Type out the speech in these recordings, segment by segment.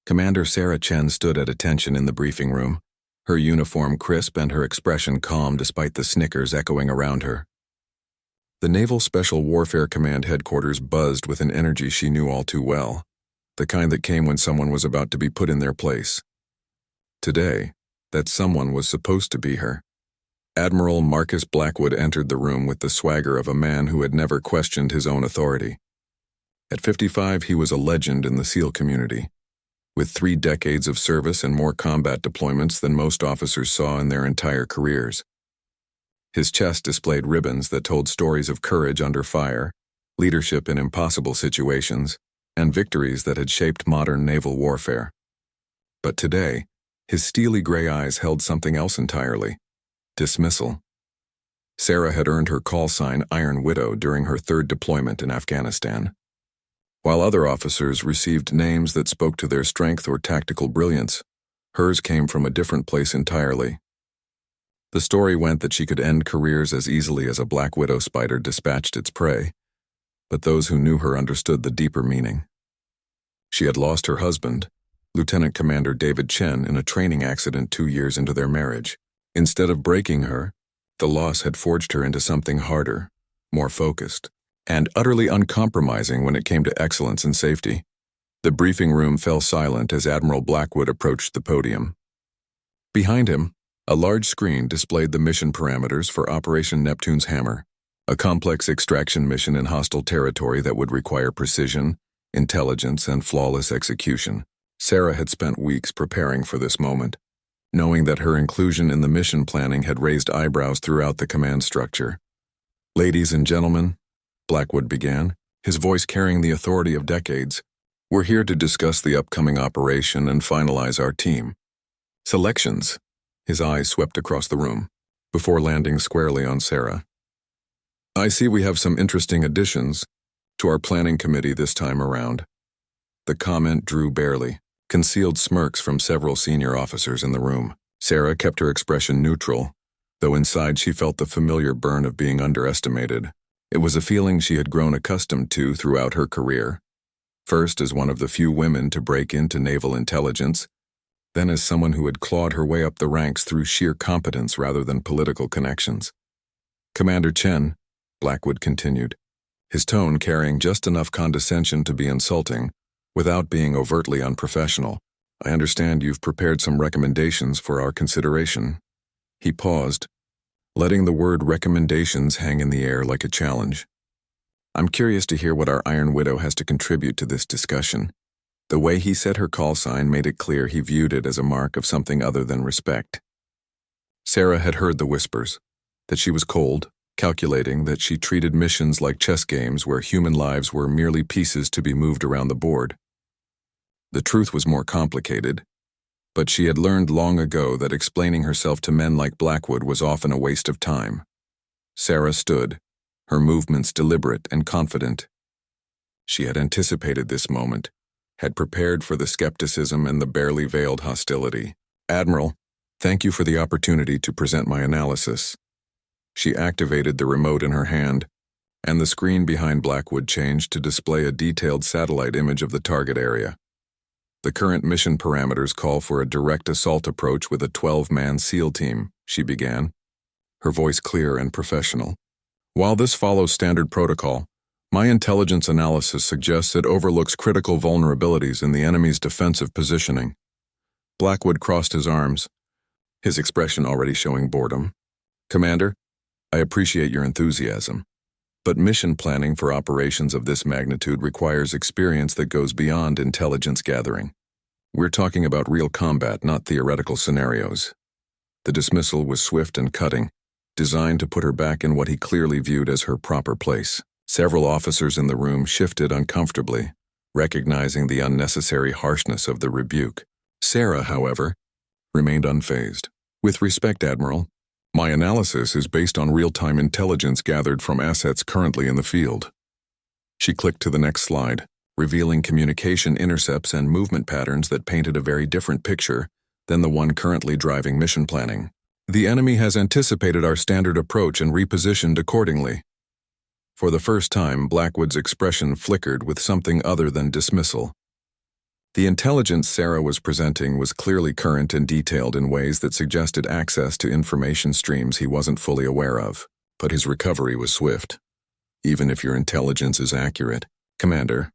Commander Sarah Chen stood at attention in the briefing room, her uniform crisp and her expression calm despite the snickers echoing around her. The Naval Special Warfare Command headquarters buzzed with an energy she knew all too well, the kind that came when someone was about to be put in their place. Today, that someone was supposed to be her. Admiral Marcus Blackwood entered the room with the swagger of a man who had never questioned his own authority. At 55, he was a legend in the SEAL community, with 3 decades of service and more combat deployments than most officers saw in their entire careers. His chest displayed ribbons that told stories of courage under fire, leadership in impossible situations, and victories that had shaped modern naval warfare. But today, his steely gray eyes held something else entirely: dismissal. Sarah had earned her call sign Iron Widow during her 3rd deployment in Afghanistan. While other officers received names that spoke to their strength or tactical brilliance, hers came from a different place entirely. The story went that she could end careers as easily as a black widow spider dispatched its prey, but those who knew her understood the deeper meaning. She had lost her husband, Lieutenant Commander David Chen, in a training accident 2 years into their marriage. Instead of breaking her, the loss had forged her into something harder, more focused, and utterly uncompromising when it came to excellence and safety. The briefing room fell silent as Admiral Blackwood approached the podium. Behind him, a large screen displayed the mission parameters for Operation Neptune's Hammer, a complex extraction mission in hostile territory that would require precision, intelligence, and flawless execution. Sarah had spent weeks preparing for this moment, knowing that her inclusion in the mission planning had raised eyebrows throughout the command structure. "Ladies and gentlemen," Blackwood began, his voice carrying the authority of decades, "we're here to discuss the upcoming operation and finalize our team selections." His eyes swept across the room, before landing squarely on Sarah. "I see we have some interesting additions to our planning committee this time around." The comment drew barely concealed smirks from several senior officers in the room. Sarah kept her expression neutral, though inside she felt the familiar burn of being underestimated. It was a feeling she had grown accustomed to throughout her career, first as one of the few women to break into naval intelligence, then as someone who had clawed her way up the ranks through sheer competence rather than political connections. "Commander Chen," Blackwood continued, his tone carrying just enough condescension to be insulting, without being overtly unprofessional, "I understand you've prepared some recommendations for our consideration." He paused, letting the word recommendations hang in the air like a challenge. "I'm curious to hear what our Iron Widow has to contribute to this discussion." The way he said her call sign made it clear he viewed it as a mark of something other than respect. Sarah had heard the whispers, that she was cold, calculating, that she treated missions like chess games where human lives were merely pieces to be moved around the board. The truth was more complicated, but she had learned long ago that explaining herself to men like Blackwood was often a waste of time. Sarah stood, her movements deliberate and confident. She had anticipated this moment, had prepared for the skepticism and the barely veiled hostility. "Admiral, thank you for the opportunity to present my analysis." She activated the remote in her hand, and the screen behind Blackwood changed to display a detailed satellite image of the target area. "The current mission parameters call for a direct assault approach with a 12-man SEAL team," she began, her voice clear and professional. "While this follows standard protocol, my intelligence analysis suggests it overlooks critical vulnerabilities in the enemy's defensive positioning." Blackwood crossed his arms, his expression already showing boredom. "Commander, I appreciate your enthusiasm, but mission planning for operations of this magnitude requires experience that goes beyond intelligence gathering. We're talking about real combat, not theoretical scenarios." The dismissal was swift and cutting, designed to put her back in what he clearly viewed as her proper place. Several officers in the room shifted uncomfortably, recognizing the unnecessary harshness of the rebuke. Sarah, however, remained unfazed. "With respect, Admiral, my analysis is based on real-time intelligence gathered from assets currently in the field." She clicked to the next slide, revealing communication intercepts and movement patterns that painted a very different picture than the one currently driving mission planning. "The enemy has anticipated our standard approach and repositioned accordingly." For the first time, Blackwood's expression flickered with something other than dismissal. The intelligence Sarah was presenting was clearly current and detailed in ways that suggested access to information streams he wasn't fully aware of, but his recovery was swift. Even if your intelligence is accurate, Commander,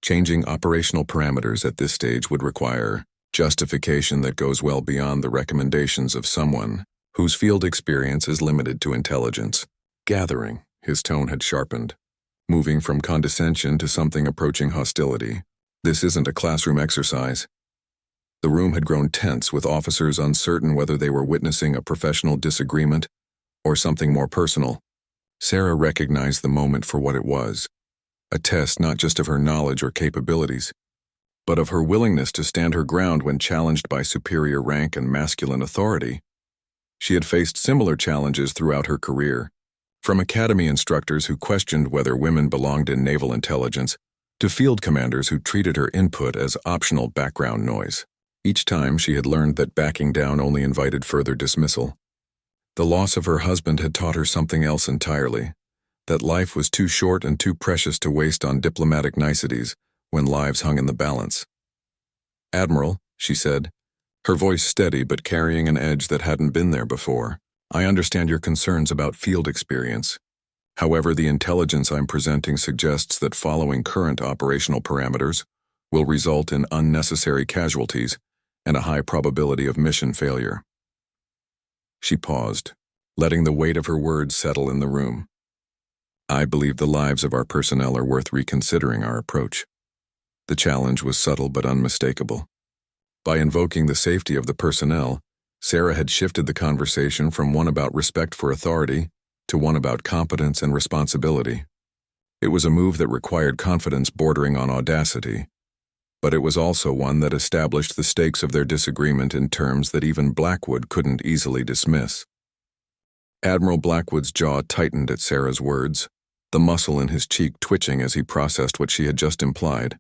changing operational parameters at this stage would require justification that goes well beyond the recommendations of someone whose field experience is limited to intelligence. Gathering, his tone had sharpened, moving from condescension to something approaching hostility. This isn't a classroom exercise. The room had grown tense, with officers uncertain whether they were witnessing a professional disagreement or something more personal. Sarah recognized the moment for what it was, a test not just of her knowledge or capabilities, but of her willingness to stand her ground when challenged by superior rank and masculine authority. She had faced similar challenges throughout her career, from academy instructors who questioned whether women belonged in naval intelligence to field commanders who treated her input as optional background noise. Each time she had learned that backing down only invited further dismissal. The loss of her husband had taught her something else entirely, that life was too short and too precious to waste on diplomatic niceties when lives hung in the balance. "Admiral," she said, her voice steady but carrying an edge that hadn't been there before, "I understand your concerns about field experience. However, the intelligence I'm presenting suggests that following current operational parameters will result in unnecessary casualties and a high probability of mission failure." She paused, letting the weight of her words settle in the room. "I believe the lives of our personnel are worth reconsidering our approach." The challenge was subtle but unmistakable. By invoking the safety of the personnel, Sarah had shifted the conversation from one about respect for authority to one about competence and responsibility. It was a move that required confidence bordering on audacity, but it was also one that established the stakes of their disagreement in terms that even Blackwood couldn't easily dismiss. Admiral Blackwood's jaw tightened at Sarah's words, the muscle in his cheek twitching as he processed what she had just implied.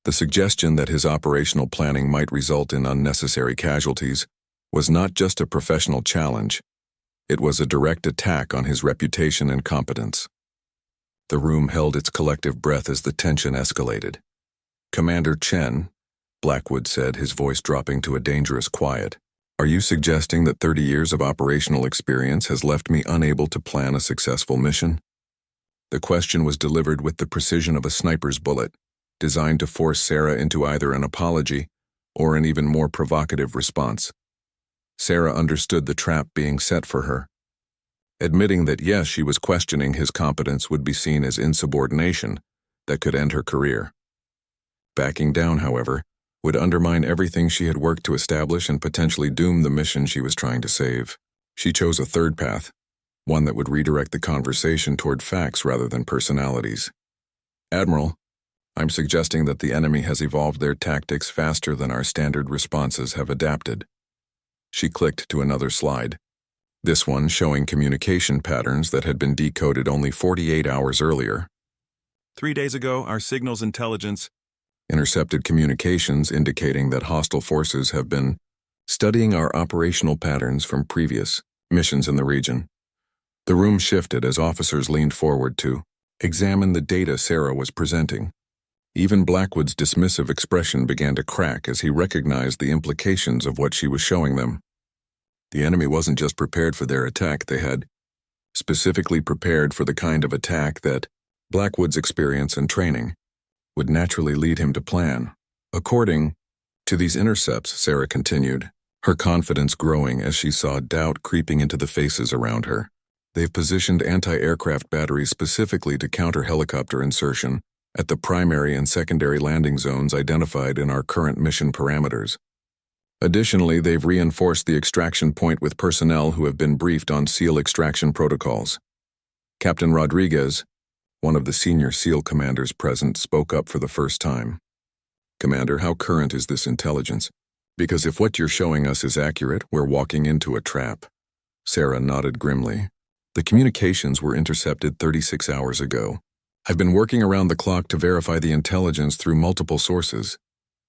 The suggestion that his operational planning might result in unnecessary casualties was not just a professional challenge, it was a direct attack on his reputation and competence. The room held its collective breath as the tension escalated. "Commander Chen," Blackwood said, his voice dropping to a dangerous quiet, "are you suggesting that 30 years of operational experience has left me unable to plan a successful mission?" The question was delivered with the precision of a sniper's bullet, designed to force Sarah into either an apology or an even more provocative response. Sarah understood the trap being set for her. Admitting that yes, she was questioning his competence would be seen as insubordination that could end her career. Backing down, however, would undermine everything she had worked to establish and potentially doom the mission she was trying to save. She chose a third path, one that would redirect the conversation toward facts rather than personalities. "Admiral, I'm suggesting that the enemy has evolved their tactics faster than our standard responses have adapted." She clicked to another slide, this one showing communication patterns that had been decoded only 48 hours earlier. 3 days ago, our signals intelligence intercepted communications indicating that hostile forces have been studying our operational patterns from previous missions in the region. The room shifted as officers leaned forward to examine the data Sarah was presenting. Even Blackwood's dismissive expression began to crack as he recognized the implications of what she was showing them. The enemy wasn't just prepared for their attack, they had specifically prepared for the kind of attack that Blackwood's experience and training would naturally lead him to plan. According to these intercepts, Sarah continued, her confidence growing as she saw doubt creeping into the faces around her. They've positioned anti-aircraft batteries specifically to counter helicopter insertion at the primary and secondary landing zones identified in our current mission parameters. Additionally, they've reinforced the extraction point with personnel who have been briefed on SEAL extraction protocols. Captain Rodriguez, one of the senior SEAL commanders present, spoke up for the first time. "Commander, how current is this intelligence? Because if what you're showing us is accurate, we're walking into a trap." Sarah nodded grimly. "The communications were intercepted 36 hours ago. I've been working around the clock to verify the intelligence through multiple sources."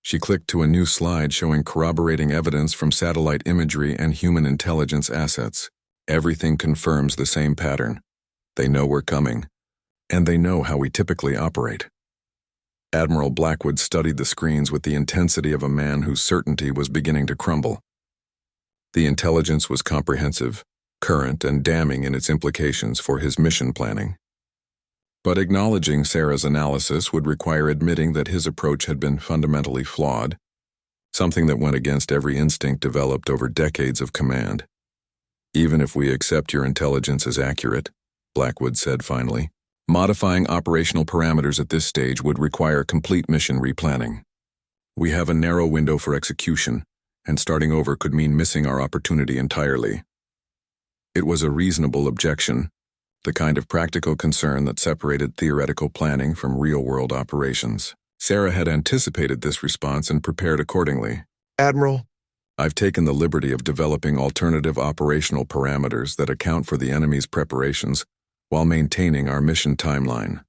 She clicked to a new slide showing corroborating evidence from satellite imagery and human intelligence assets. Everything confirms the same pattern. They know we're coming, and they know how we typically operate. Admiral Blackwood studied the screens with the intensity of a man whose certainty was beginning to crumble. The intelligence was comprehensive, current, and damning in its implications for his mission planning. But acknowledging Sarah's analysis would require admitting that his approach had been fundamentally flawed, something that went against every instinct developed over decades of command. "Even if we accept your intelligence as accurate," Blackwood said finally, "modifying operational parameters at this stage would require complete mission replanning. We have a narrow window for execution, and starting over could mean missing our opportunity entirely." It was a reasonable objection, the kind of practical concern that separated theoretical planning from real-world operations. Sarah had anticipated this response and prepared accordingly. "Admiral, "I've taken the liberty of developing alternative operational parameters that account for the enemy's preparations while maintaining our mission timeline."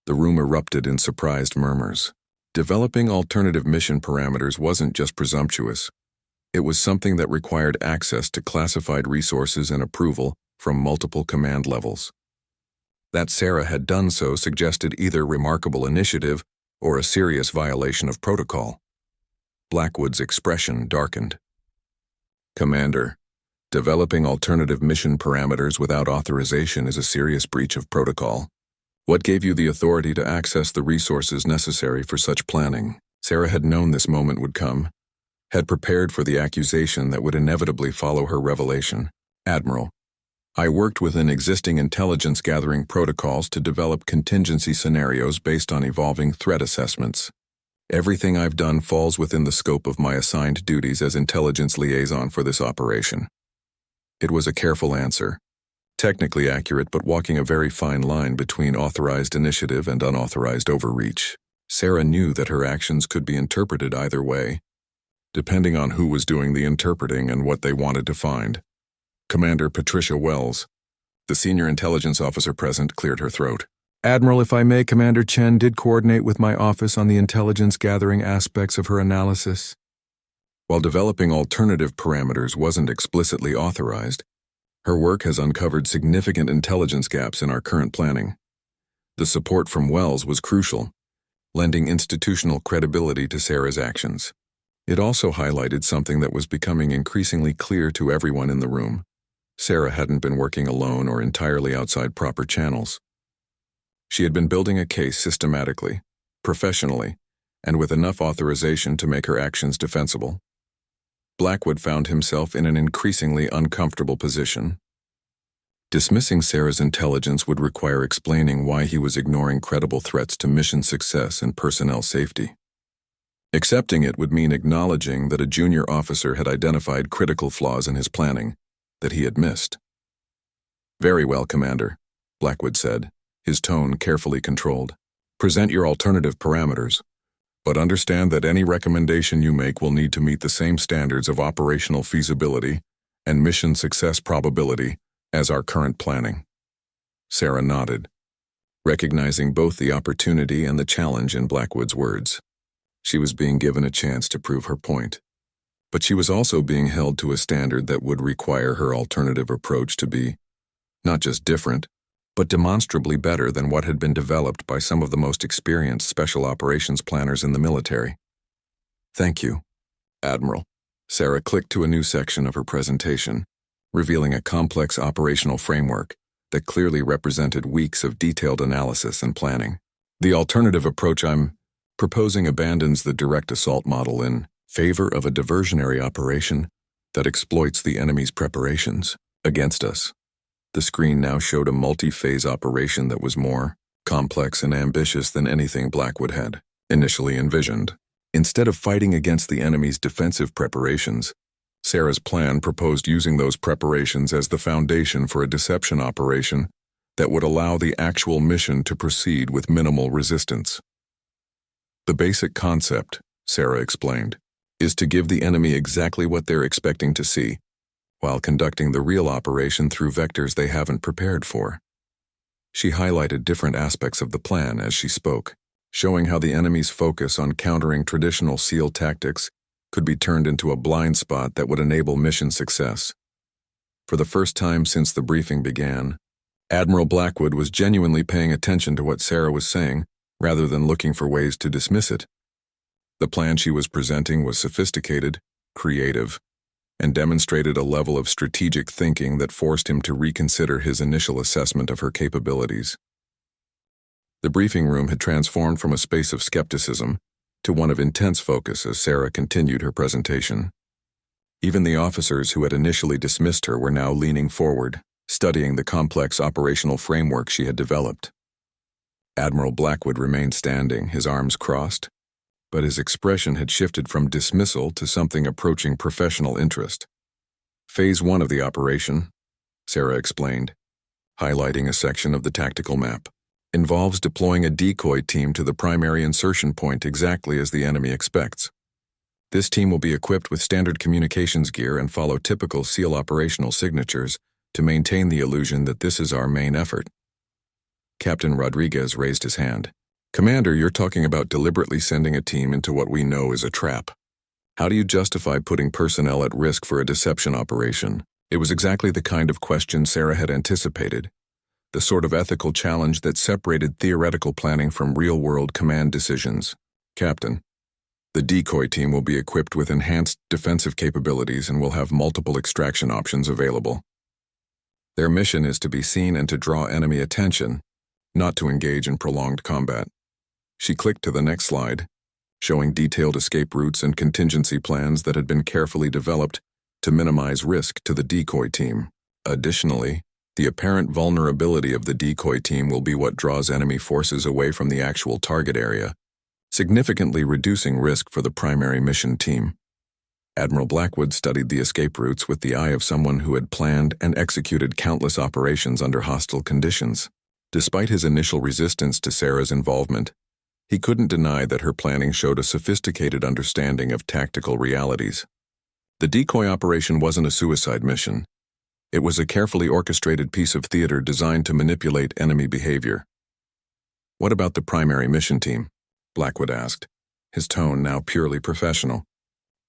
The room erupted in surprised murmurs. Developing alternative mission parameters wasn't just presumptuous. It was something that required access to classified resources and approval from multiple command levels. That Sarah had done so suggested either remarkable initiative or a serious violation of protocol. Blackwood's expression darkened. "Commander, developing alternative mission parameters without authorization is a serious breach of protocol. What gave you the authority to access the resources necessary for such planning?" Sarah had known this moment would come, had prepared for the accusation that would inevitably follow her revelation. "Admiral, I worked within existing intelligence-gathering protocols to develop contingency scenarios based on evolving threat assessments. Everything I've done falls within the scope of my assigned duties as intelligence liaison for this operation." It was a careful answer, technically accurate but walking a very fine line between authorized initiative and unauthorized overreach. Sarah knew that her actions could be interpreted either way, depending on who was doing the interpreting and what they wanted to find. Commander Patricia Wells, the senior intelligence officer present, cleared her throat. "Admiral, if I may, Commander Chen did coordinate with my office on the intelligence-gathering aspects of her analysis. While developing alternative parameters wasn't explicitly authorized, her work has uncovered significant intelligence gaps in our current planning. The support from Wells was crucial, lending institutional credibility to Sarah's actions. It also highlighted something that was becoming increasingly clear to everyone in the room. Sarah hadn't been working alone or entirely outside proper channels. She had been building a case systematically, professionally, and with enough authorization to make her actions defensible. Blackwood found himself in an increasingly uncomfortable position. Dismissing Sarah's intelligence would require explaining why he was ignoring credible threats to mission success and personnel safety. Accepting it would mean acknowledging that a junior officer had identified critical flaws in his planning that he had missed. "Very well, Commander," Blackwood said, his tone carefully controlled. "Present your alternative parameters, but understand that any recommendation you make will need to meet the same standards of operational feasibility and mission success probability as our current planning." Sarah nodded, recognizing both the opportunity and the challenge in Blackwood's words. She was being given a chance to prove her point, but she was also being held to a standard that would require her alternative approach to be not just different, but demonstrably better than what had been developed by some of the most experienced special operations planners in the military. "Thank you, Admiral." Sarah clicked to a new section of her presentation, revealing a complex operational framework that clearly represented weeks of detailed analysis and planning. "The alternative approach I'm proposing abandons the direct assault model in favor of a diversionary operation that exploits the enemy's preparations against us." The screen now showed a multi-phase operation that was more complex and ambitious than anything Blackwood had initially envisioned. Instead of fighting against the enemy's defensive preparations, Sarah's plan proposed using those preparations as the foundation for a deception operation that would allow the actual mission to proceed with minimal resistance. "The basic concept," Sarah explained, "is to give the enemy exactly what they're expecting to see, while conducting the real operation through vectors they haven't prepared for." She highlighted different aspects of the plan as she spoke, showing how the enemy's focus on countering traditional SEAL tactics could be turned into a blind spot that would enable mission success. For the first time since the briefing began, Admiral Blackwood was genuinely paying attention to what Sarah was saying rather than looking for ways to dismiss it. The plan she was presenting was sophisticated, creative, and demonstrated a level of strategic thinking that forced him to reconsider his initial assessment of her capabilities. The briefing room had transformed from a space of skepticism to one of intense focus as Sarah continued her presentation. Even the officers who had initially dismissed her were now leaning forward, studying the complex operational framework she had developed. Admiral Blackwood remained standing, his arms crossed, but his expression had shifted from dismissal to something approaching professional interest. Phase 1 of the operation, Sarah explained, highlighting a section of the tactical map, involves deploying a decoy team to the primary insertion point exactly as the enemy expects. This team will be equipped with standard communications gear and follow typical SEAL operational signatures to maintain the illusion that this is our main effort. Captain Rodriguez raised his hand. Commander, you're talking about deliberately sending a team into what we know is a trap. How do you justify putting personnel at risk for a deception operation? It was exactly the kind of question Sarah had anticipated, the sort of ethical challenge that separated theoretical planning from real-world command decisions. Captain, the decoy team will be equipped with enhanced defensive capabilities and will have multiple extraction options available. Their mission is to be seen and to draw enemy attention, not to engage in prolonged combat. She clicked to the next slide, showing detailed escape routes and contingency plans that had been carefully developed to minimize risk to the decoy team. Additionally, the apparent vulnerability of the decoy team will be what draws enemy forces away from the actual target area, significantly reducing risk for the primary mission team. Admiral Blackwood studied the escape routes with the eye of someone who had planned and executed countless operations under hostile conditions. Despite his initial resistance to Sarah's involvement, he couldn't deny that her planning showed a sophisticated understanding of tactical realities. The decoy operation wasn't a suicide mission. It was a carefully orchestrated piece of theater designed to manipulate enemy behavior. What about the primary mission team? Blackwood asked, his tone now purely professional.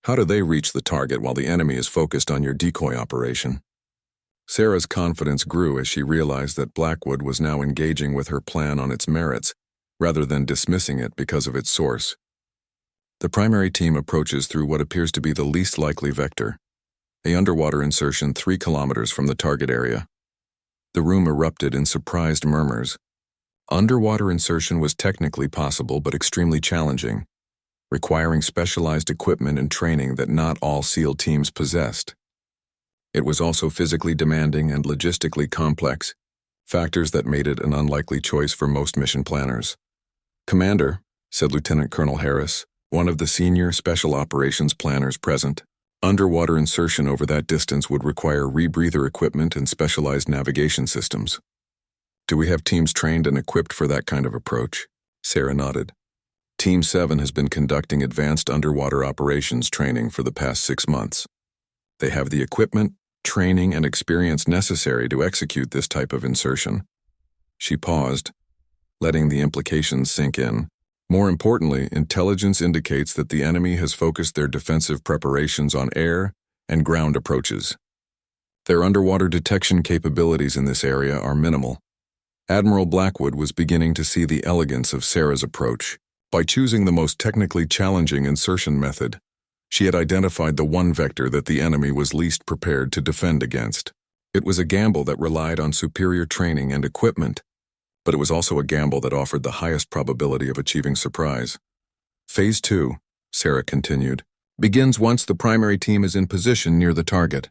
How do they reach the target while the enemy is focused on your decoy operation? Sarah's confidence grew as she realized that Blackwood was now engaging with her plan on its merits, rather than dismissing it because of its source. The primary team approaches through what appears to be the least likely vector, an underwater insertion 3 kilometers from the target area. The room erupted in surprised murmurs. Underwater insertion was technically possible but extremely challenging, requiring specialized equipment and training that not all SEAL teams possessed. It was also physically demanding and logistically complex, factors that made it an unlikely choice for most mission planners. Commander, said Lieutenant Colonel Harris, one of the senior special operations planners present, underwater insertion over that distance would require rebreather equipment and specialized navigation systems. Do we have teams trained and equipped for that kind of approach? Sarah nodded. Team 7 has been conducting advanced underwater operations training for the past 6 months. They have the equipment, training, and experience necessary to execute this type of insertion. She paused, letting the implications sink in. More importantly, intelligence indicates that the enemy has focused their defensive preparations on air and ground approaches. Their underwater detection capabilities in this area are minimal. Admiral Blackwood was beginning to see the elegance of Sarah's approach. By choosing the most technically challenging insertion method, she had identified the one vector that the enemy was least prepared to defend against. It was a gamble that relied on superior training and equipment, but it was also a gamble that offered the highest probability of achieving surprise. Phase 2, Sarah continued, begins once the primary team is in position near the target.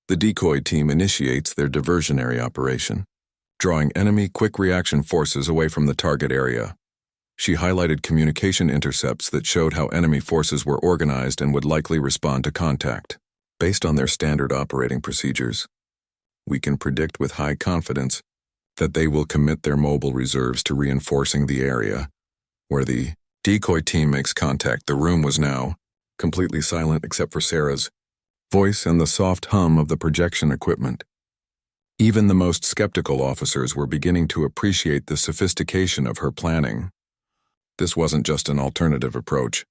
The decoy team initiates their diversionary operation, drawing enemy quick reaction forces away from the target area. She highlighted communication intercepts that showed how enemy forces were organized and would likely respond to contact. Based on their standard operating procedures, we can predict with high confidence that they will commit their mobile reserves to reinforcing the area. Where the decoy team makes contact, the room was now completely silent except for Sarah's voice and the soft hum of the projection equipment. Even the most skeptical officers were beginning to appreciate the sophistication of her planning. This wasn't just an alternative approach.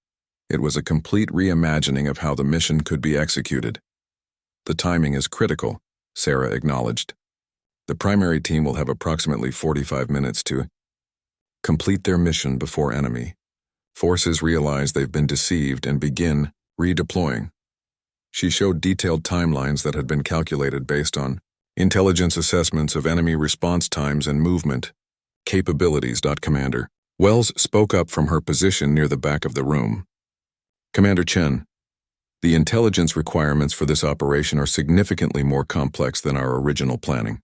It was a complete reimagining of how the mission could be executed. The timing is critical, Sarah acknowledged. The primary team will have approximately 45 minutes to Complete their mission before enemy. Forces realize they've been deceived and begin redeploying. She showed detailed timelines that had been calculated based on intelligence assessments of enemy response times and movement capabilities. Commander Wells spoke up from her position near the back of the room. Commander Chen, the intelligence requirements for this operation are significantly more complex than our original planning.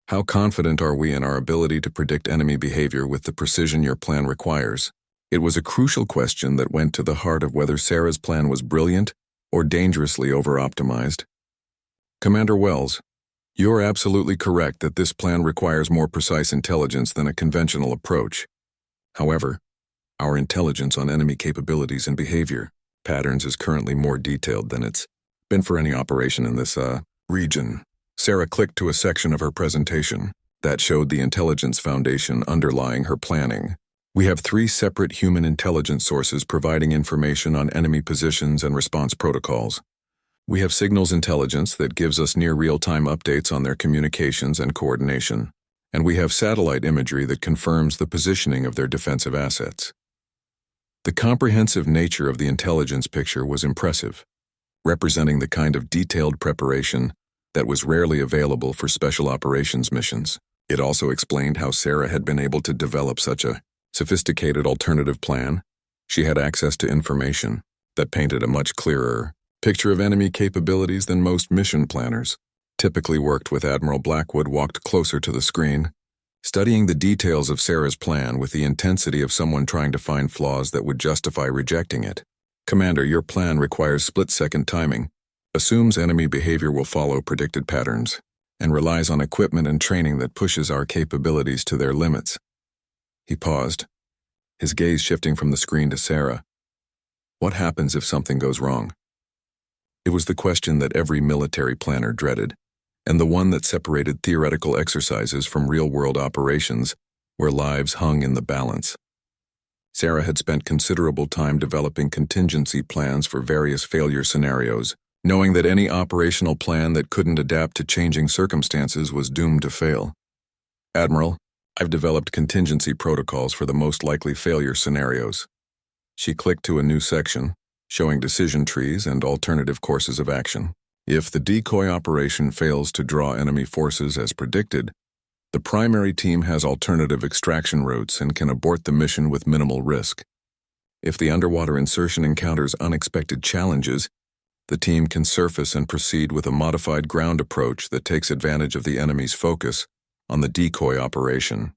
How confident are we in our ability to predict enemy behavior with the precision your plan requires? It was a crucial question that went to the heart of whether Sarah's plan was brilliant or dangerously over-optimized. Commander Wells, you're absolutely correct that this plan requires more precise intelligence than a conventional approach. However, our intelligence on enemy capabilities and behavior patterns is currently more detailed than it's been for any operation in this, region. Sarah clicked to a section of her presentation that showed the intelligence foundation underlying her planning. We have 3 separate human intelligence sources providing information on enemy positions and response protocols. We have signals intelligence that gives us near real-time updates on their communications and coordination, and we have satellite imagery that confirms the positioning of their defensive assets. The comprehensive nature of the intelligence picture was impressive, representing the kind of detailed preparation that was rarely available for special operations missions. It also explained how Sarah had been able to develop such a sophisticated alternative plan. She had access to information that painted a much clearer picture of enemy capabilities than most mission planners. Typically worked with Admiral Blackwood walked closer to the screen, studying the details of Sarah's plan with the intensity of someone trying to find flaws that would justify rejecting it. Commander, your plan requires split-second timing, assumes enemy behavior will follow predicted patterns, and relies on equipment and training that pushes our capabilities to their limits. He paused, his gaze shifting from the screen to Sarah. What happens if something goes wrong? It was the question that every military planner dreaded, and the one that separated theoretical exercises from real-world operations where lives hung in the balance. Sarah had spent considerable time developing contingency plans for various failure scenarios, knowing that any operational plan that couldn't adapt to changing circumstances was doomed to fail. Admiral, I've developed contingency protocols for the most likely failure scenarios. She clicked to a new section, showing decision trees and alternative courses of action. If the decoy operation fails to draw enemy forces as predicted, the primary team has alternative extraction routes and can abort the mission with minimal risk. If the underwater insertion encounters unexpected challenges, the team can surface and proceed with a modified ground approach that takes advantage of the enemy's focus on the decoy operation.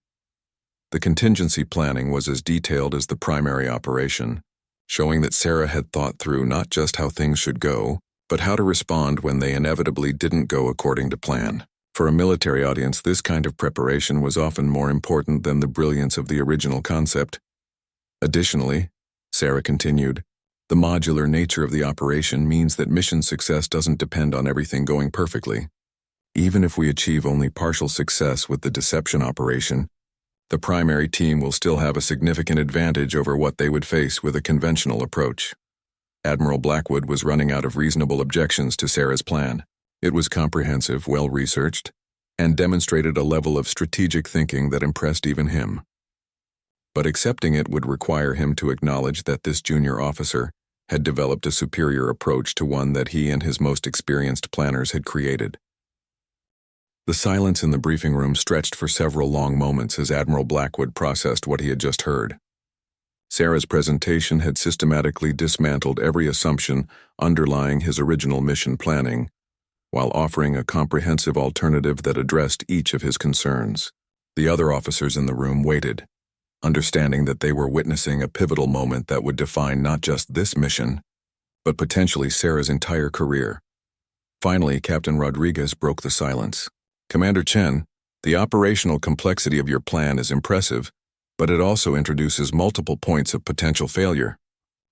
The contingency planning was as detailed as the primary operation, showing that Sarah had thought through not just how things should go, but how to respond when they inevitably didn't go according to plan. For a military audience, this kind of preparation was often more important than the brilliance of the original concept. Additionally, Sarah continued, the modular nature of the operation means that mission success doesn't depend on everything going perfectly. Even if we achieve only partial success with the deception operation, the primary team will still have a significant advantage over what they would face with a conventional approach. Admiral Blackwood was running out of reasonable objections to Sarah's plan. It was comprehensive, well-researched, and demonstrated a level of strategic thinking that impressed even him. But accepting it would require him to acknowledge that this junior officer had developed a superior approach to one that he and his most experienced planners had created. The silence in the briefing room stretched for several long moments as Admiral Blackwood processed what he had just heard. Sarah's presentation had systematically dismantled every assumption underlying his original mission planning, while offering a comprehensive alternative that addressed each of his concerns. The other officers in the room waited, understanding that they were witnessing a pivotal moment that would define not just this mission, but potentially Sarah's entire career. Finally, Captain Rodriguez broke the silence. Commander Chen, the operational complexity of your plan is impressive, but it also introduces multiple points of potential failure.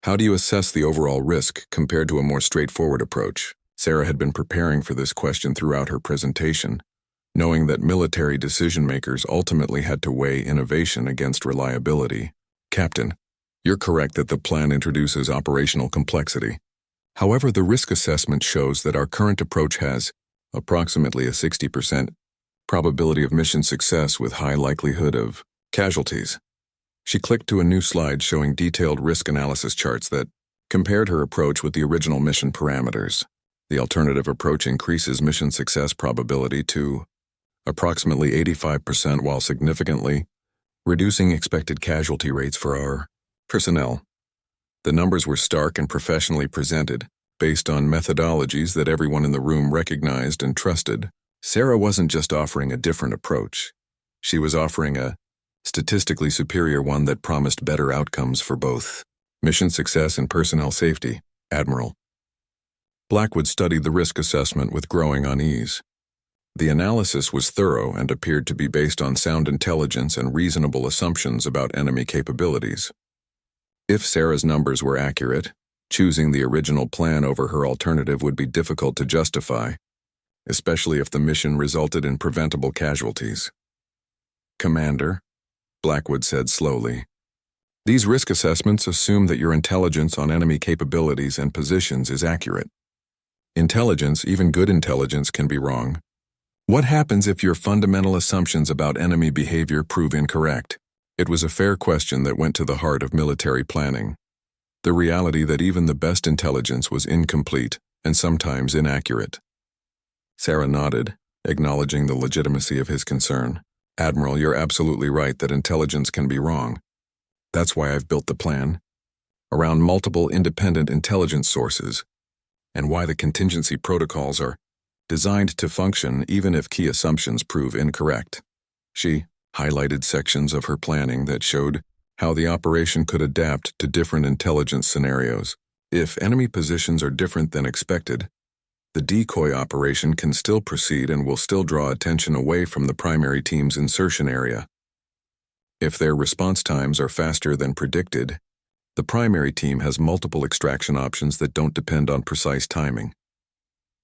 How do you assess the overall risk compared to a more straightforward approach? Sarah had been preparing for this question throughout her presentation, knowing that military decision-makers ultimately had to weigh innovation against reliability. Captain, you're correct that the plan introduces operational complexity. However, the risk assessment shows that our current approach has approximately a 60% probability of mission success with high likelihood of casualties. She clicked to a new slide showing detailed risk analysis charts that compared her approach with the original mission parameters. The alternative approach increases mission success probability to approximately 85% while significantly reducing expected casualty rates for our personnel. The numbers were stark and professionally presented, based on methodologies that everyone in the room recognized and trusted. Sarah wasn't just offering a different approach. She was offering a statistically superior one that promised better outcomes for both mission success and personnel safety. Admiral Blackwood studied the risk assessment with growing unease. The analysis was thorough and appeared to be based on sound intelligence and reasonable assumptions about enemy capabilities. If Sarah's numbers were accurate, choosing the original plan over her alternative would be difficult to justify, especially if the mission resulted in preventable casualties. Commander, Blackwood said slowly, these risk assessments assume that your intelligence on enemy capabilities and positions is accurate. Intelligence, even good intelligence, can be wrong. What happens if your fundamental assumptions about enemy behavior prove incorrect? It was a fair question that went to the heart of military planning. The reality that even the best intelligence was incomplete and sometimes inaccurate. Sarah nodded, acknowledging the legitimacy of his concern. Admiral, you're absolutely right that intelligence can be wrong. That's why I've built the plan around multiple independent intelligence sources, and why the contingency protocols are designed to function even if key assumptions prove incorrect. She highlighted sections of her planning that showed how the operation could adapt to different intelligence scenarios. If enemy positions are different than expected, the decoy operation can still proceed and will still draw attention away from the primary team's insertion area. If their response times are faster than predicted, the primary team has multiple extraction options that don't depend on precise timing.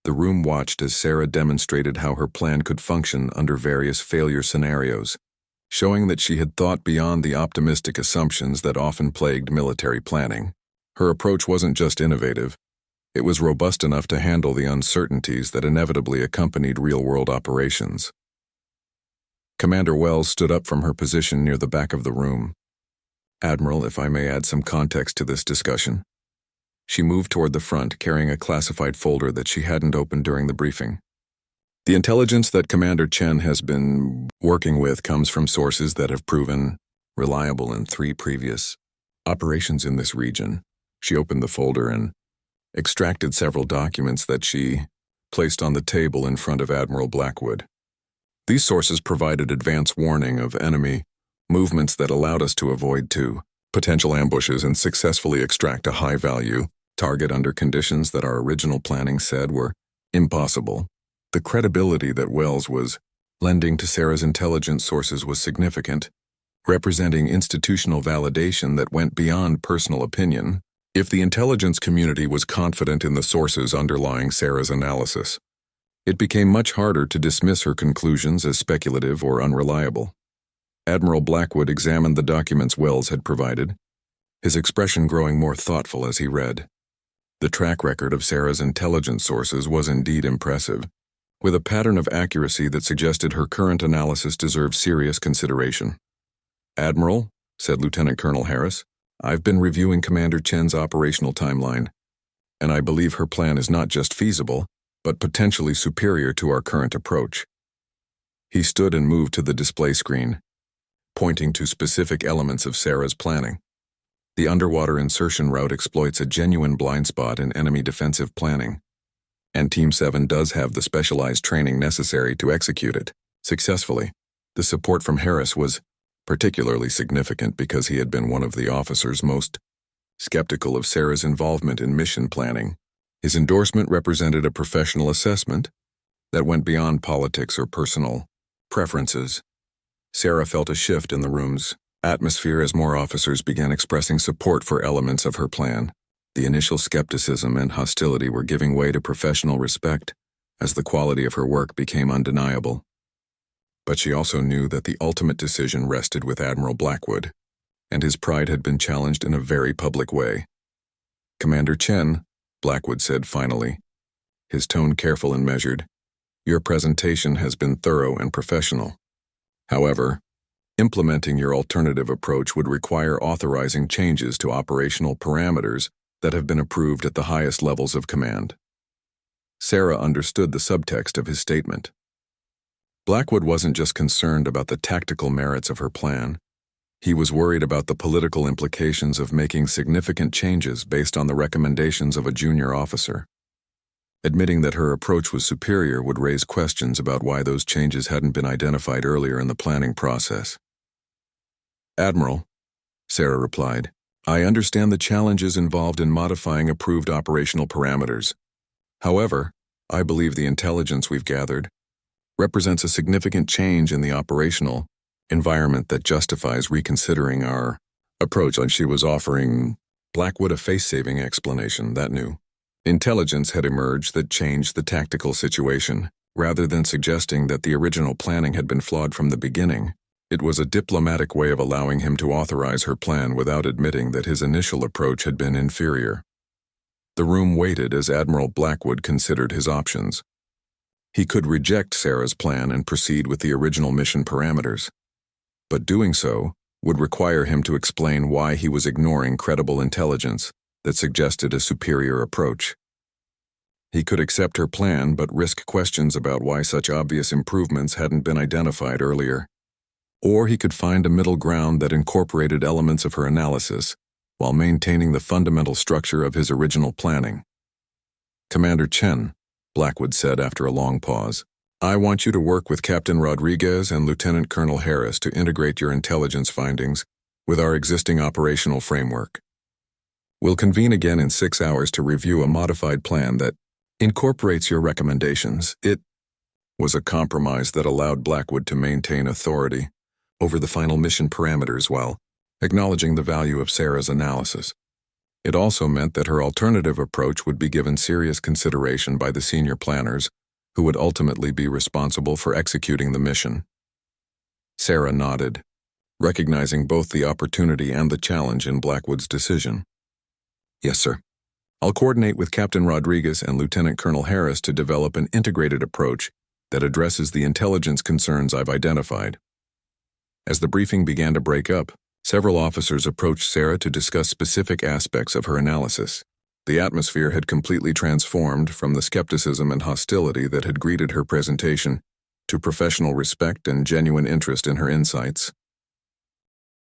The room watched as Sarah demonstrated how her plan could function under various failure scenarios, showing that she had thought beyond the optimistic assumptions that often plagued military planning. Her approach wasn't just innovative, it was robust enough to handle the uncertainties that inevitably accompanied real-world operations. Commander Wells stood up from her position near the back of the room. Admiral, if I may add some context to this discussion. She moved toward the front, carrying a classified folder that she hadn't opened during the briefing. The intelligence that Commander Chen has been working with comes from sources that have proven reliable in 3 previous operations in this region. She opened the folder and extracted several documents that she placed on the table in front of Admiral Blackwood. These sources provided advance warning of enemy movements that allowed us to avoid 2 potential ambushes and successfully extract a high-value target under conditions that our original planning said were impossible. The credibility that Wells was lending to Sarah's intelligence sources was significant, representing institutional validation that went beyond personal opinion. If the intelligence community was confident in the sources underlying Sarah's analysis, it became much harder to dismiss her conclusions as speculative or unreliable. Admiral Blackwood examined the documents Wells had provided, his expression growing more thoughtful as he read. The track record of Sarah's intelligence sources was indeed impressive, with a pattern of accuracy that suggested her current analysis deserved serious consideration. Admiral, said Lieutenant Colonel Harris, I've been reviewing Commander Chen's operational timeline, and I believe her plan is not just feasible, but potentially superior to our current approach. He stood and moved to the display screen, pointing to specific elements of Sarah's planning. The underwater insertion route exploits a genuine blind spot in enemy defensive planning, and Team 7 does have the specialized training necessary to execute it successfully. The support from Harris was particularly significant because he had been one of the officers most skeptical of Sarah's involvement in mission planning. His endorsement represented a professional assessment that went beyond politics or personal preferences. Sarah felt a shift in the room's atmosphere as more officers began expressing support for elements of her plan. The initial skepticism and hostility were giving way to professional respect as the quality of her work became undeniable. But she also knew that the ultimate decision rested with Admiral Blackwood, and his pride had been challenged in a very public way. Commander Chen, Blackwood said finally, his tone careful and measured, your presentation has been thorough and professional. However, Implementing your alternative approach would require authorizing changes to operational parameters that have been approved at the highest levels of command. Sarah understood the subtext of his statement. Blackwood wasn't just concerned about the tactical merits of her plan. He was worried about the political implications of making significant changes based on the recommendations of a junior officer. Admitting that her approach was superior would raise questions about why those changes hadn't been identified earlier in the planning process. "Admiral," Sarah replied, "I understand the challenges involved in modifying approved operational parameters. However, I believe the intelligence we've gathered represents a significant change in the operational environment that justifies reconsidering our approach." And she was offering Blackwood a face-saving explanation that new intelligence had emerged that changed the tactical situation, rather than suggesting that the original planning had been flawed from the beginning. It was a diplomatic way of allowing him to authorize her plan without admitting that his initial approach had been inferior. The room waited as Admiral Blackwood considered his options. He could reject Sarah's plan and proceed with the original mission parameters, but doing so would require him to explain why he was ignoring credible intelligence that suggested a superior approach. He could accept her plan but risk questions about why such obvious improvements hadn't been identified earlier. Or he could find a middle ground that incorporated elements of her analysis while maintaining the fundamental structure of his original planning. "Commander Chen," Blackwood said after a long pause, "I want you to work with Captain Rodriguez and Lieutenant Colonel Harris to integrate your intelligence findings with our existing operational framework. We'll convene again in 6 hours to review a modified plan that incorporates your recommendations." It was a compromise that allowed Blackwood to maintain authority over the final mission parameters while acknowledging the value of Sarah's analysis. It also meant that her alternative approach would be given serious consideration by the senior planners, who would ultimately be responsible for executing the mission. Sarah nodded, recognizing both the opportunity and the challenge in Blackwood's decision. "Yes, sir. I'll coordinate with Captain Rodriguez and Lieutenant Colonel Harris to develop an integrated approach that addresses the intelligence concerns I've identified." As the briefing began to break up, several officers approached Sarah to discuss specific aspects of her analysis. The atmosphere had completely transformed from the skepticism and hostility that had greeted her presentation to professional respect and genuine interest in her insights.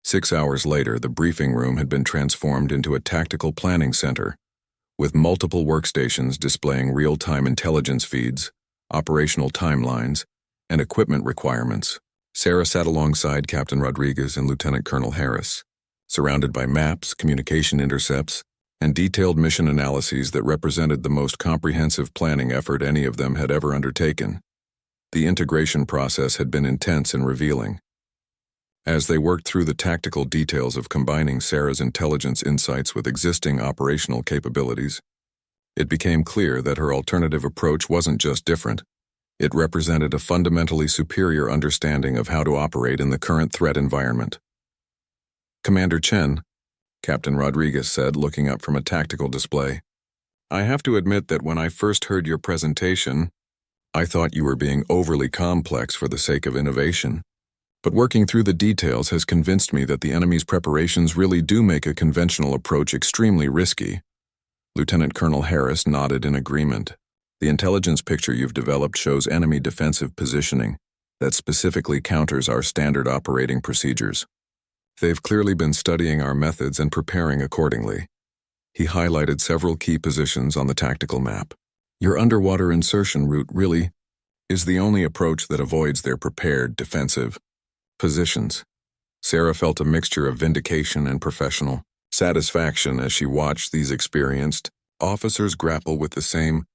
6 hours later, the briefing room had been transformed into a tactical planning center, with multiple workstations displaying real-time intelligence feeds, operational timelines, and equipment requirements. Sarah sat alongside Captain Rodriguez and Lieutenant Colonel Harris, surrounded by maps, communication intercepts, and detailed mission analyses that represented the most comprehensive planning effort any of them had ever undertaken. The integration process had been intense and revealing. As they worked through the tactical details of combining Sarah's intelligence insights with existing operational capabilities, it became clear that her alternative approach wasn't just different. It represented a fundamentally superior understanding of how to operate in the current threat environment. "Commander Chen," Captain Rodriguez said, looking up from a tactical display, "I have to admit that when I first heard your presentation, I thought you were being overly complex for the sake of innovation. But working through the details has convinced me that the enemy's preparations really do make a conventional approach extremely risky." Lieutenant Colonel Harris nodded in agreement. "The intelligence picture you've developed shows enemy defensive positioning that specifically counters our standard operating procedures. They've clearly been studying our methods and preparing accordingly." He highlighted several key positions on the tactical map. "Your underwater insertion route really is the only approach that avoids their prepared defensive positions." Sarah felt a mixture of vindication and professional satisfaction as she watched these experienced officers grapple with the same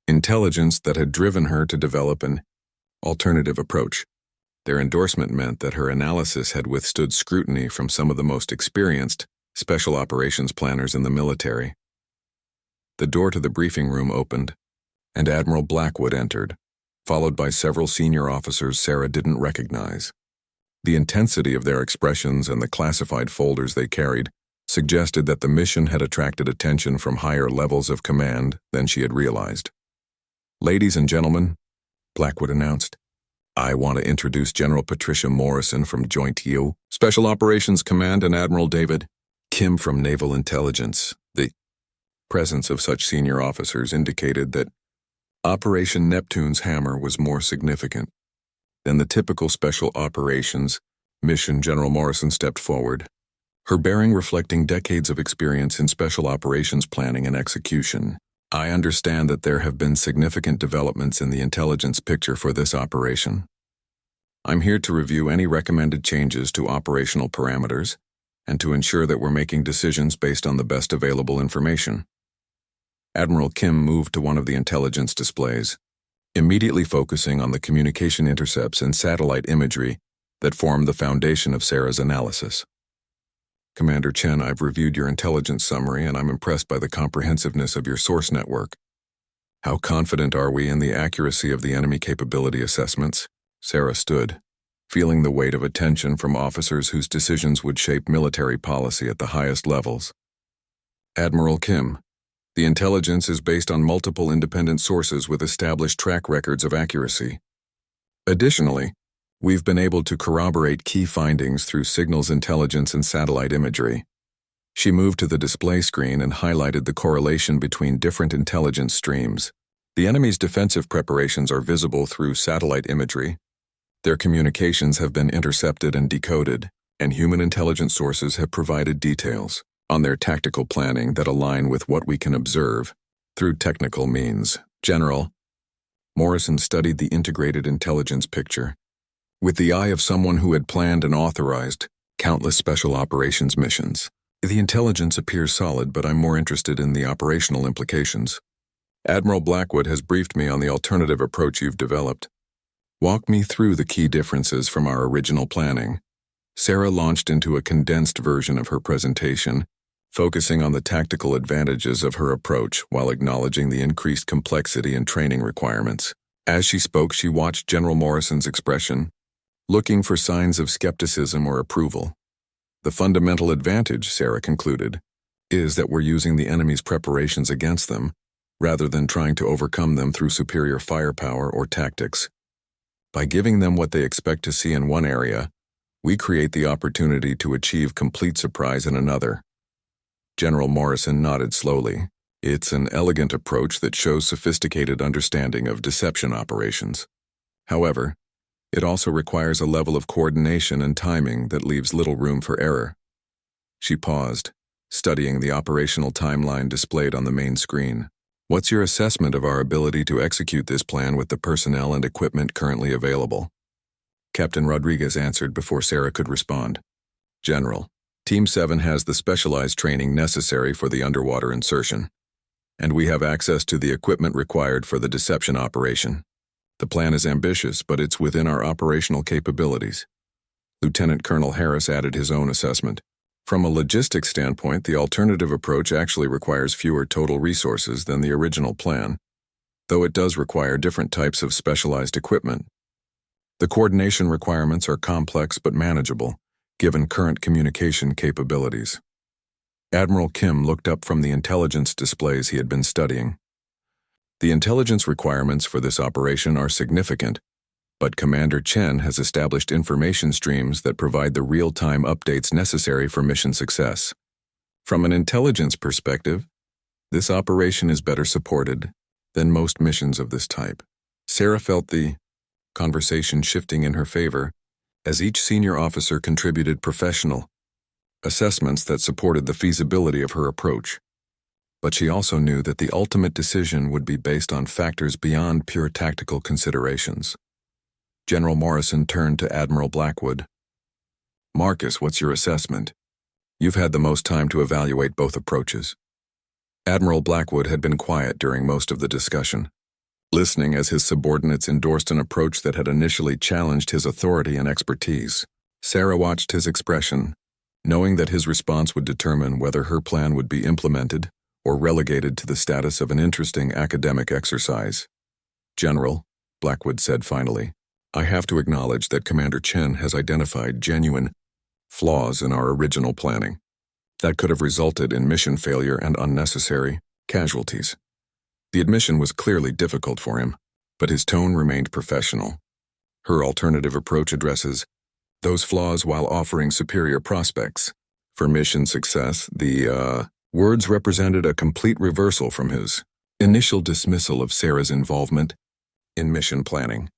intelligence that had driven her to develop an alternative approach. Their endorsement meant that her analysis had withstood scrutiny from some of the most experienced special operations planners in the military. The door to the briefing room opened, and Admiral Blackwood entered, followed by several senior officers Sarah didn't recognize. The intensity of their expressions and the classified folders they carried suggested that the mission had attracted attention from higher levels of command than she had realized. "Ladies and gentlemen," Blackwood announced, I want to introduce General Patricia Morrison from Joint U, Special Operations Command, and Admiral David Kim from Naval Intelligence. The presence of such senior officers indicated that Operation Neptune's hammer was more significant than the typical special operations mission. General Morrison stepped forward, her bearing reflecting decades of experience in special operations planning and execution. I understand that there have been significant developments in the intelligence picture for this operation. I'm here to review any recommended changes to operational parameters and to ensure that we're making decisions based on the best available information. Admiral Kim moved to one of the intelligence displays, immediately focusing on the communication intercepts and satellite imagery that form the foundation of Sarah's analysis. Commander Chen, I've reviewed your intelligence summary and I'm impressed by the comprehensiveness of your source network. How confident are we in the accuracy of the enemy capability assessments? Sarah stood, feeling the weight of attention from officers whose decisions would shape military policy at the highest levels. Admiral Kim, the intelligence is based on multiple independent sources with established track records of accuracy. Additionally, we've been able to corroborate key findings through signals intelligence and satellite imagery. She moved to the display screen and highlighted the correlation between different intelligence streams. The enemy's defensive preparations are visible through satellite imagery. Their communications have been intercepted and decoded, and human intelligence sources have provided details on their tactical planning that align with what we can observe through technical means. General Morrison studied the integrated intelligence picture with the eye of someone who had planned and authorized countless special operations missions. The intelligence appears solid, but I'm more interested in the operational implications. Admiral Blackwood has briefed me on the alternative approach you've developed. Walk me through the key differences from our original planning. Sarah launched into a condensed version of her presentation, focusing on the tactical advantages of her approach while acknowledging the increased complexity and training requirements. As she spoke, she watched General Morrison's expression, looking for signs of skepticism or approval. The fundamental advantage, Sarah concluded, is that we're using the enemy's preparations against them, rather than trying to overcome them through superior firepower or tactics. By giving them what they expect to see in one area, we create the opportunity to achieve complete surprise in another. General Morrison nodded slowly. It's an elegant approach that shows sophisticated understanding of deception operations. However, it also requires a level of coordination and timing that leaves little room for error. She paused, studying the operational timeline displayed on the main screen. What's your assessment of our ability to execute this plan with the personnel and equipment currently available? Captain Rodriguez answered before Sarah could respond. General, Team 7 has the specialized training necessary for the underwater insertion, and we have access to the equipment required for the deception operation. The plan is ambitious, but it's within our operational capabilities. Lieutenant Colonel Harris added his own assessment. From a logistics standpoint, the alternative approach actually requires fewer total resources than the original plan, though it does require different types of specialized equipment. The coordination requirements are complex but manageable, given current communication capabilities. Admiral Kim looked up from the intelligence displays he had been studying. The intelligence requirements for this operation are significant, but Commander Chen has established information streams that provide the real-time updates necessary for mission success. From an intelligence perspective, this operation is better supported than most missions of this type. Sarah felt the conversation shifting in her favor as each senior officer contributed professional assessments that supported the feasibility of her approach. But she also knew that the ultimate decision would be based on factors beyond pure tactical considerations. General Morrison turned to Admiral Blackwood. Marcus, what's your assessment? You've had the most time to evaluate both approaches. Admiral Blackwood had been quiet during most of the discussion, listening as his subordinates endorsed an approach that had initially challenged his authority and expertise. Sarah watched his expression, knowing that his response would determine whether her plan would be implemented or relegated to the status of an interesting academic exercise. General, Blackwood said finally, I have to acknowledge that Commander Chen has identified genuine flaws in our original planning that could have resulted in mission failure and unnecessary casualties. The admission was clearly difficult for him, but his tone remained professional. Her alternative approach addresses those flaws while offering superior prospects. For mission success, the words represented a complete reversal from his initial dismissal of Sarah's involvement in mission planning.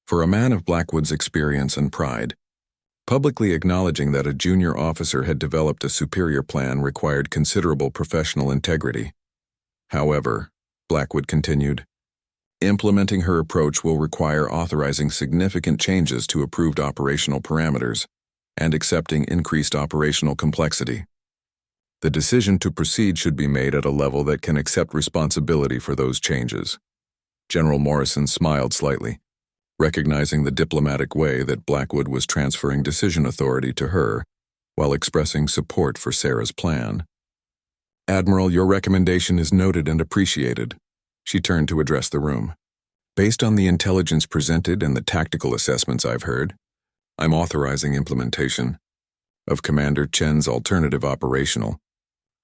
For a man of Blackwood's experience and pride, publicly acknowledging that a junior officer had developed a superior plan required considerable professional integrity. However, Blackwood continued, implementing her approach will require authorizing significant changes to approved operational parameters and accepting increased operational complexity. The decision to proceed should be made at a level that can accept responsibility for those changes. General Morrison smiled slightly, recognizing the diplomatic way that Blackwood was transferring decision authority to her while expressing support for Sarah's plan. Admiral, your recommendation is noted and appreciated. She turned to address the room. Based on the intelligence presented and the tactical assessments I've heard, I'm authorizing implementation of Commander Chen's alternative operational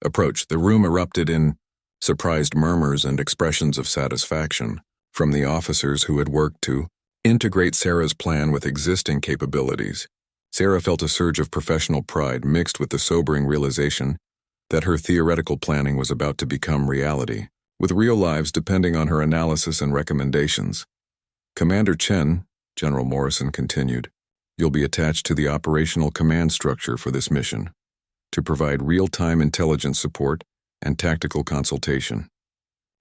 approach. The room erupted in surprised murmurs and expressions of satisfaction from the officers who had worked to integrate Sarah's plan with existing capabilities. Sarah felt a surge of professional pride mixed with the sobering realization that her theoretical planning was about to become reality, with real lives depending on her analysis and recommendations. Commander Chen, General Morrison continued, you'll be attached to the operational command structure for this mission to provide real-time intelligence support and tactical consultation.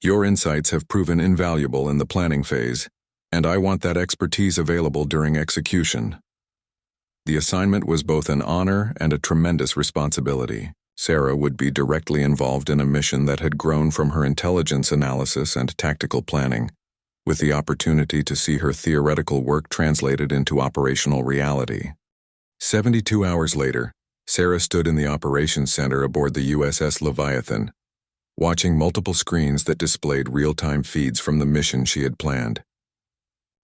Your insights have proven invaluable in the planning phase, and I want that expertise available during execution. The assignment was both an honor and a tremendous responsibility. Sarah would be directly involved in a mission that had grown from her intelligence analysis and tactical planning, with the opportunity to see her theoretical work translated into operational reality. 72 hours later, Sarah stood in the operations center aboard the USS Leviathan, watching multiple screens that displayed real-time feeds from the mission she had planned.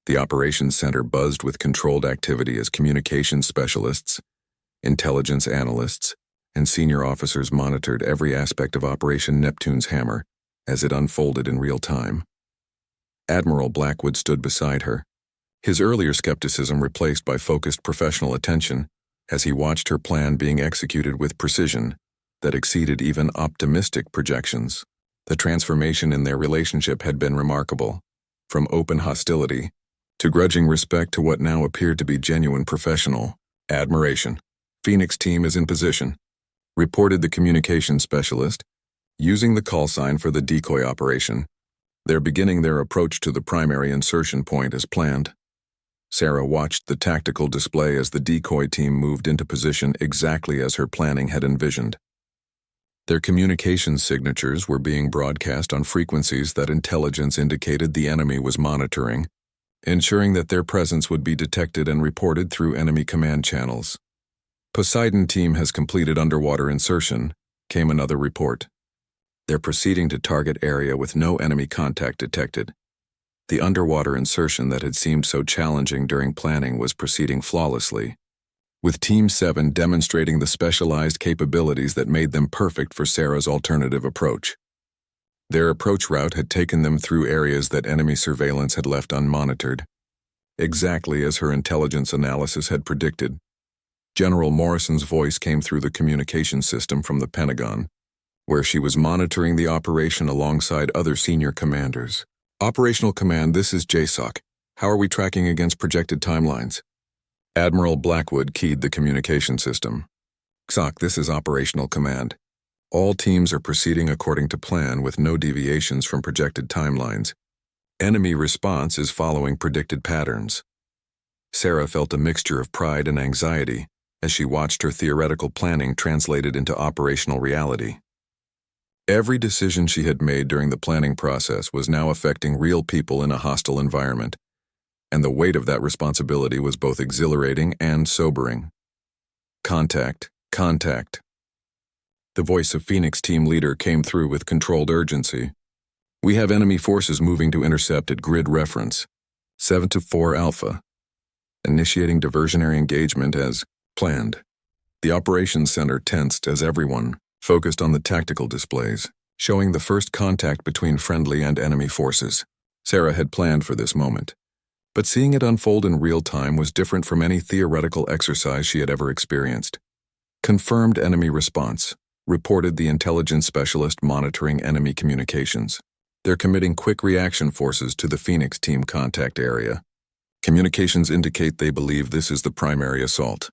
The operations center buzzed with controlled activity as communications specialists, intelligence analysts, and senior officers monitored every aspect of Operation Neptune's Hammer as it unfolded in real time. Admiral Blackwood stood beside her, his earlier skepticism replaced by focused professional attention as he watched her plan being executed with precision that exceeded even optimistic projections. The transformation in their relationship had been remarkable, from open hostility to grudging respect to what now appeared to be genuine professional admiration. Phoenix team is in position, reported the communications specialist, using the call sign for the decoy operation. They're beginning their approach to the primary insertion point as planned. Sarah watched the tactical display as the decoy team moved into position exactly as her planning had envisioned. Their communications signatures were being broadcast on frequencies that intelligence indicated the enemy was monitoring, ensuring that their presence would be detected and reported through enemy command channels. Poseidon team has completed underwater insertion, came another report. They're proceeding to target area with no enemy contact detected. The underwater insertion that had seemed so challenging during planning was proceeding flawlessly, with Team 7 demonstrating the specialized capabilities that made them perfect for Sarah's alternative approach. Their approach route had taken them through areas that enemy surveillance had left unmonitored, exactly as her intelligence analysis had predicted. General Morrison's voice came through the communication system from the Pentagon, where she was monitoring the operation alongside other senior commanders. Operational Command, this is JSOC. How are we tracking against projected timelines? Admiral Blackwood keyed the communication system. XOC, this is Operational Command. All teams are proceeding according to plan with no deviations from projected timelines. Enemy response is following predicted patterns. Sarah felt a mixture of pride and anxiety as she watched her theoretical planning translated into operational reality. Every decision she had made during the planning process was now affecting real people in a hostile environment, and the weight of that responsibility was both exhilarating and sobering. Contact, contact. The voice of Phoenix team leader came through with controlled urgency. We have enemy forces moving to intercept at grid reference 7-4 Alpha, initiating diversionary engagement as planned. The operations center tensed as everyone focused on the tactical displays, showing the first contact between friendly and enemy forces. Sarah had planned for this moment, But seeing it unfold in real time was different from any theoretical exercise she had ever experienced. Confirmed enemy response, reported the intelligence specialist monitoring enemy communications. They're committing quick reaction forces to the Phoenix team contact area. Communications indicate they believe this is the primary assault.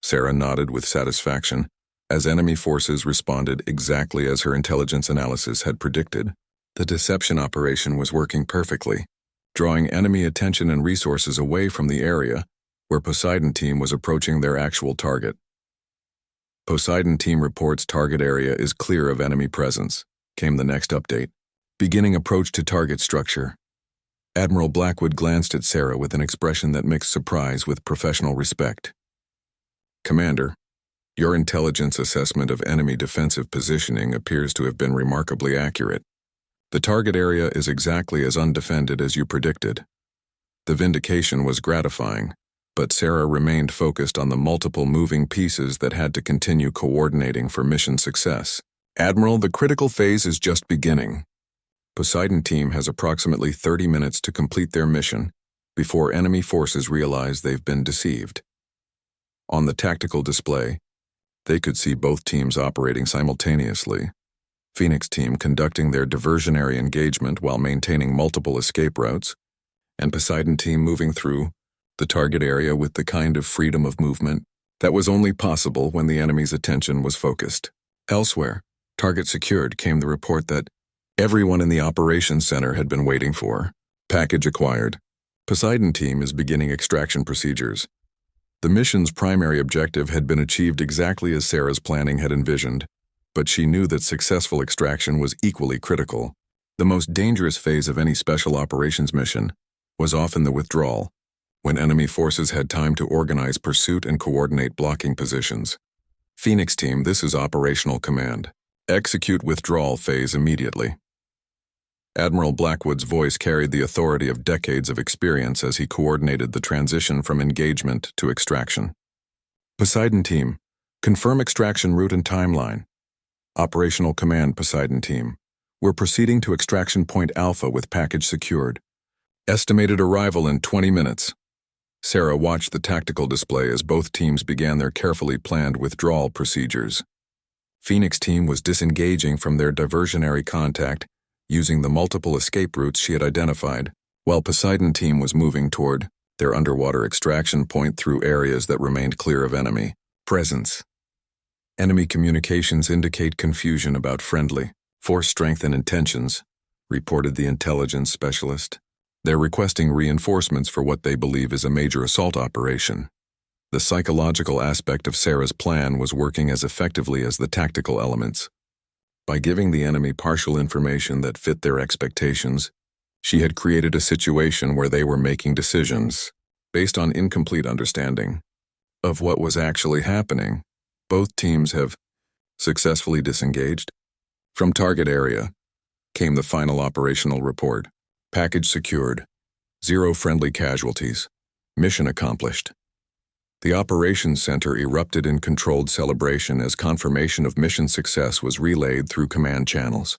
Sarah nodded with satisfaction, as enemy forces responded exactly as her intelligence analysis had predicted. The deception operation was working perfectly, drawing enemy attention and resources away from the area where Poseidon team was approaching their actual target. Poseidon team reports target area is clear of enemy presence, came the next update. Beginning approach to target structure. Admiral Blackwood glanced at Sarah with an expression that mixed surprise with professional respect. Commander, your intelligence assessment of enemy defensive positioning appears to have been remarkably accurate. The target area is exactly as undefended as you predicted. The vindication was gratifying, but Sarah remained focused on the multiple moving pieces that had to continue coordinating for mission success. Admiral, the critical phase is just beginning. Poseidon team has approximately 30 minutes to complete their mission before enemy forces realize they've been deceived. On the tactical display, they could see both teams operating simultaneously. Phoenix team conducting their diversionary engagement while maintaining multiple escape routes, and Poseidon team moving through the target area with the kind of freedom of movement that was only possible when the enemy's attention was focused. Elsewhere, target secured, came the report that everyone in the operations center had been waiting for. Package acquired. Poseidon team is beginning extraction procedures. The mission's primary objective had been achieved exactly as Sarah's planning had envisioned, but she knew that successful extraction was equally critical. The most dangerous phase of any special operations mission was often the withdrawal, when enemy forces had time to organize pursuit and coordinate blocking positions. Phoenix team, this is operational command. Execute withdrawal phase immediately. Admiral Blackwood's voice carried the authority of decades of experience as he coordinated the transition from engagement to extraction. Poseidon team, confirm extraction route and timeline. Operational command, Poseidon team. We're proceeding to extraction point Alpha with package secured. Estimated arrival in 20 minutes. Sarah watched the tactical display as both teams began their carefully planned withdrawal procedures. Phoenix team was disengaging from their diversionary contact using the multiple escape routes she had identified, while Poseidon team was moving toward their underwater extraction point through areas that remained clear of enemy presence. Enemy communications indicate confusion about friendly force strength and intentions, reported the intelligence specialist. They're requesting reinforcements for what they believe is a major assault operation. The psychological aspect of Sarah's plan was working as effectively as the tactical elements. By giving the enemy partial information that fit their expectations, she had created a situation where they were making decisions based on incomplete understanding of what was actually happening. Both teams have successfully disengaged. From target area came the final operational report. Package secured. 0 friendly casualties. Mission accomplished. The operations center erupted in controlled celebration as confirmation of mission success was relayed through command channels.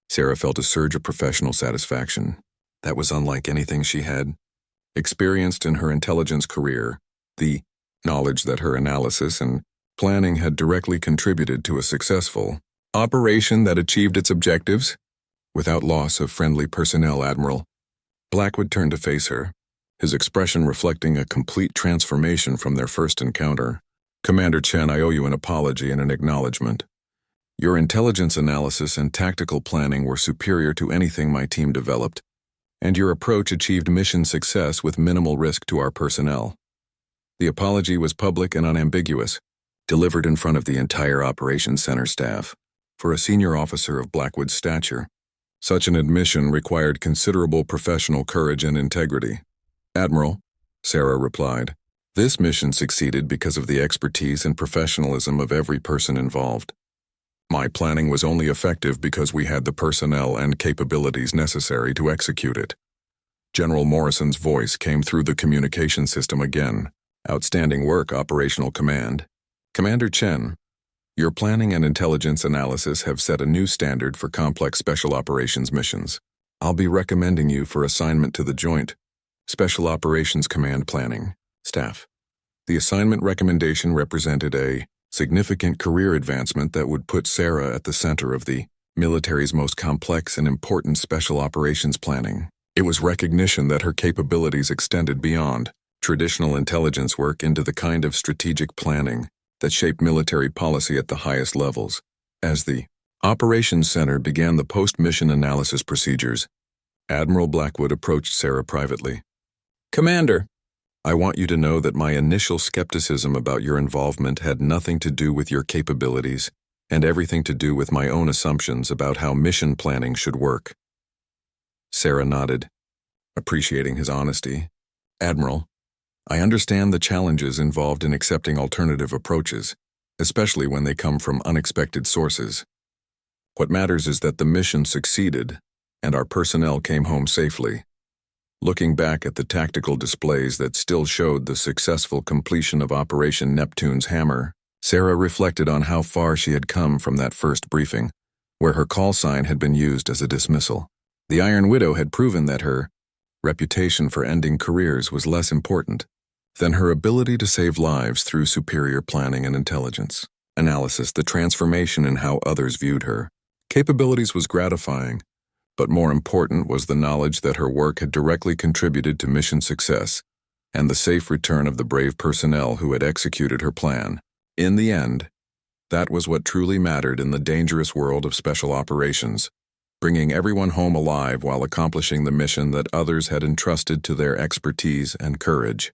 Sarah felt a surge of professional satisfaction. That was unlike anything she had experienced in her intelligence career. The knowledge that her analysis and planning had directly contributed to a successful operation that achieved its objectives without loss of friendly personnel. Admiral Blackwood turned to face her, his expression reflecting a complete transformation from their first encounter. Commander Chen, I owe you an apology and an acknowledgement. Your intelligence analysis and tactical planning were superior to anything my team developed, and your approach achieved mission success with minimal risk to our personnel. The apology was public and unambiguous, delivered in front of the entire operations center staff. For a senior officer of Blackwood's stature, such an admission required considerable professional courage and integrity. Admiral, Sarah replied, this mission succeeded because of the expertise and professionalism of every person involved. My planning was only effective because we had the personnel and capabilities necessary to execute it. General Morrison's voice came through the communication system again. Outstanding work, Operational Command. Commander Chen, your planning and intelligence analysis have set a new standard for complex special operations missions. I'll be recommending you for assignment to the Joint Special Operations Command Planning, Staff. The assignment recommendation represented a significant career advancement that would put Sarah at the center of the military's most complex and important special operations planning. It was recognition that her capabilities extended beyond traditional intelligence work into the kind of strategic planning that shaped military policy at the highest levels. As the Operations Center began the post-mission analysis procedures, Admiral Blackwood approached Sarah privately. "Commander, I want you to know that my initial skepticism about your involvement had nothing to do with your capabilities and everything to do with my own assumptions about how mission planning should work." Sarah nodded, appreciating his honesty. "Admiral, I understand the challenges involved in accepting alternative approaches, especially when they come from unexpected sources. What matters is that the mission succeeded and our personnel came home safely." Looking back at the tactical displays that still showed the successful completion of Operation Neptune's Hammer, Sarah reflected on how far she had come from that first briefing, where her call sign had been used as a dismissal. The Iron Widow had proven that her reputation for ending careers was less important than her ability to save lives through superior planning and intelligence analysis. The transformation in how others viewed her capabilities was gratifying, but more important was the knowledge that her work had directly contributed to mission success and the safe return of the brave personnel who had executed her plan. In the end, that was what truly mattered in the dangerous world of special operations, bringing everyone home alive while accomplishing the mission that others had entrusted to their expertise and courage.